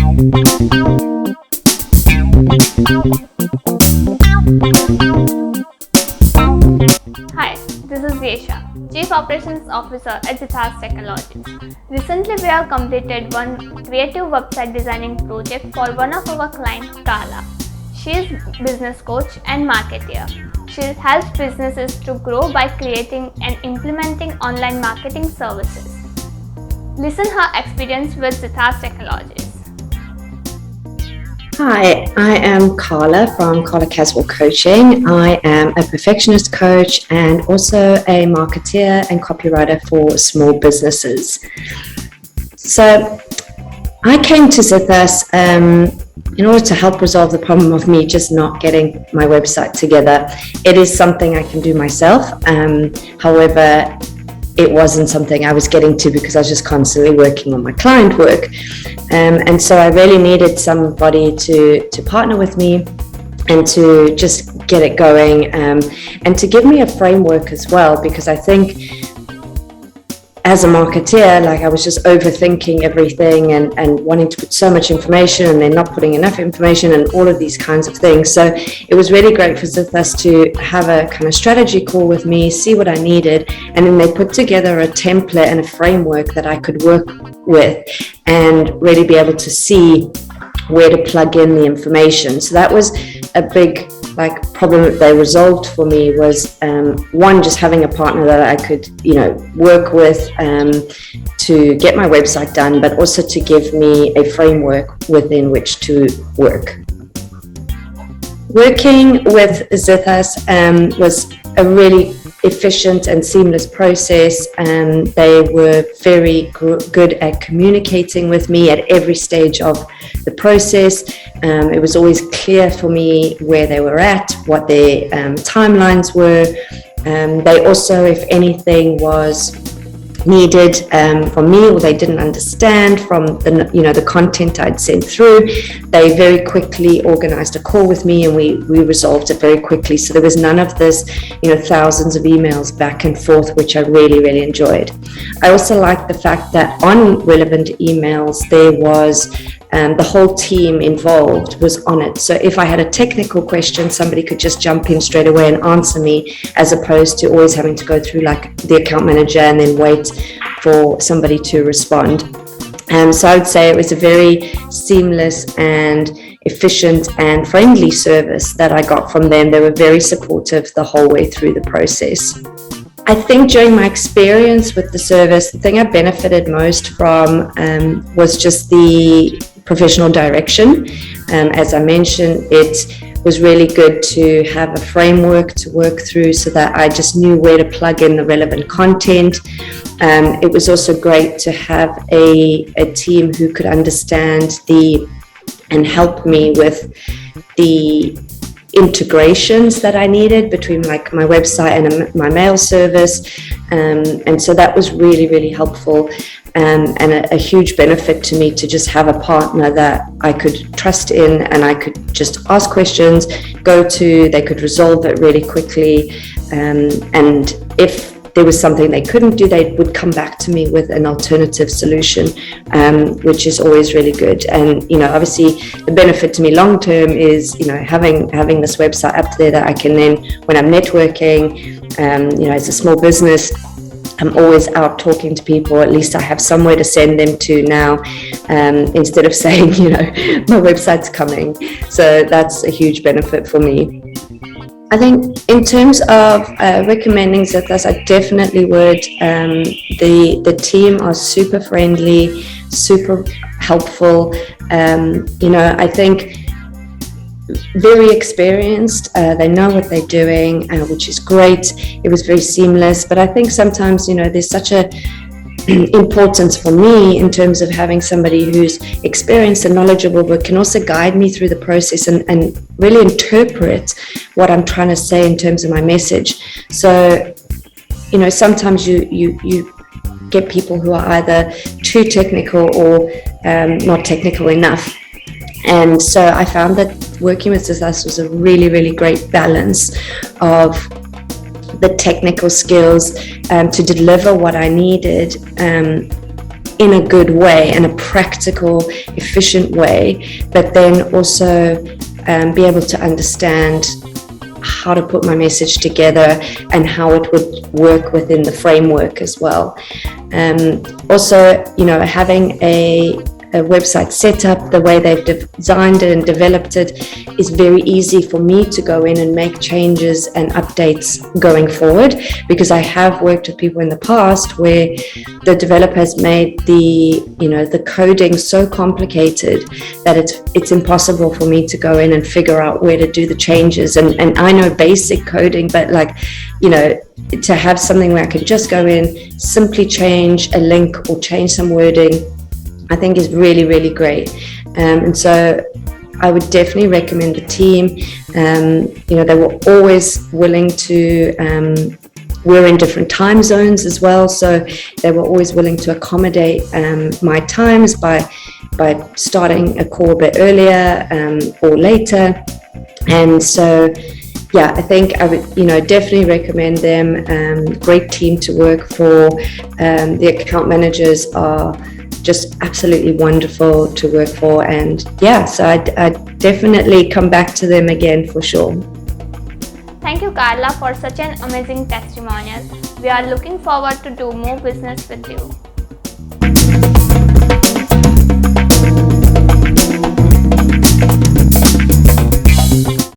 Hi, this is Vesha, Chief Operations Officer at Zithas Technologies. Recently, we have completed one creative website designing project for one of our clients, Carla. She is business coach and marketeer. She helps businesses to grow by creating and implementing online marketing services. Listen her experience with Zithas Technologies. Hi, I am Carla from Carla Caswell Coaching. I am a perfectionist coach and also a marketeer and copywriter for small businesses. So I came to Zithas in order to help resolve the problem of me just not getting my website together. It is something I can do myself. However, it wasn't something I was getting to because I was just constantly working on my client work. And so I really needed somebody to partner with me and to just get it going, and to give me a framework as well, because I think as a marketeer, like I was just overthinking everything and wanting to put so much information and then not putting enough information and all of these kinds of things. So it was really great for Zithas to have a kind of strategy call with me, see what I needed, and then they put together a template and a framework that I could work with and really be able to see where to plug in the information. So that was a big problem that they resolved for me, was one, just having a partner that I could work with to get my website done, but also to give me a framework within which to work. Working with Zithas was a really efficient and seamless process, and they were very good at communicating with me at every stage of the process. It was always clear for me where they were at, what their timelines were. They also, if anything was needed from me or they didn't understand from the content I'd sent through, they very quickly organized a call with me and we resolved it very quickly. So there was none of this thousands of emails back and forth, which I really enjoyed. I also liked the fact that on relevant emails there was the whole team involved was on it. So if I had a technical question, somebody could just jump in straight away and answer me, as opposed to always having to go through the account manager and then wait for somebody to respond. So I would say it was a very seamless and efficient and friendly service that I got from them. They were very supportive the whole way through the process. I think during my experience with the service, the thing I benefited most from was just the professional direction. As I mentioned, it was really good to have a framework to work through so that I just knew where to plug in the relevant content. It was also great to have a team who could understand and help me with the integrations that I needed between my website and my mail service, and so that was really helpful, and a huge benefit to me to just have a partner that I could trust in and I could just ask questions, they could resolve it really quickly, and if there was something they couldn't do, they would come back to me with an alternative solution, which is always really good. And obviously the benefit to me long term is having this website up there that I can then, when I'm networking, as a small business, I'm always out talking to people. At least I have somewhere to send them to now, instead of saying my website's coming. So that's a huge benefit for me. I think in terms of recommending Zithas, I definitely would. The team are super friendly, super helpful. I think very experienced. They know what they're doing, which is great. It was very seamless. But I think sometimes, there's such a importance for me in terms of having somebody who's experienced and knowledgeable, but can also guide me through the process and really interpret what I'm trying to say in terms of my message. So, sometimes you get people who are either too technical or not technical enough. And so I found that working with Zithas was a really great balance of the technical skills to deliver what I needed, in a good way, in a practical, efficient way, but then also be able to understand how to put my message together and how it would work within the framework as well. Also, having a website set up the way they've designed it and developed it is very easy for me to go in and make changes and updates going forward, because I have worked with people in the past where the developer has made the coding so complicated that it's impossible for me to go in and figure out where to do the changes, and I know basic coding, but to have something where I can just go in, simply change a link or change some wording, I think is really, really great. And so I would definitely recommend the team. They were always willing to, we're in different time zones as well, so they were always willing to accommodate my times by starting a call a bit earlier or later. And so, yeah, I think I would, definitely recommend them. Great team to work for. The account managers are just absolutely wonderful to work for, and so I'd definitely come back to them again for sure. Thank you, Carla, for such an amazing testimonial. We are looking forward to do more business with you.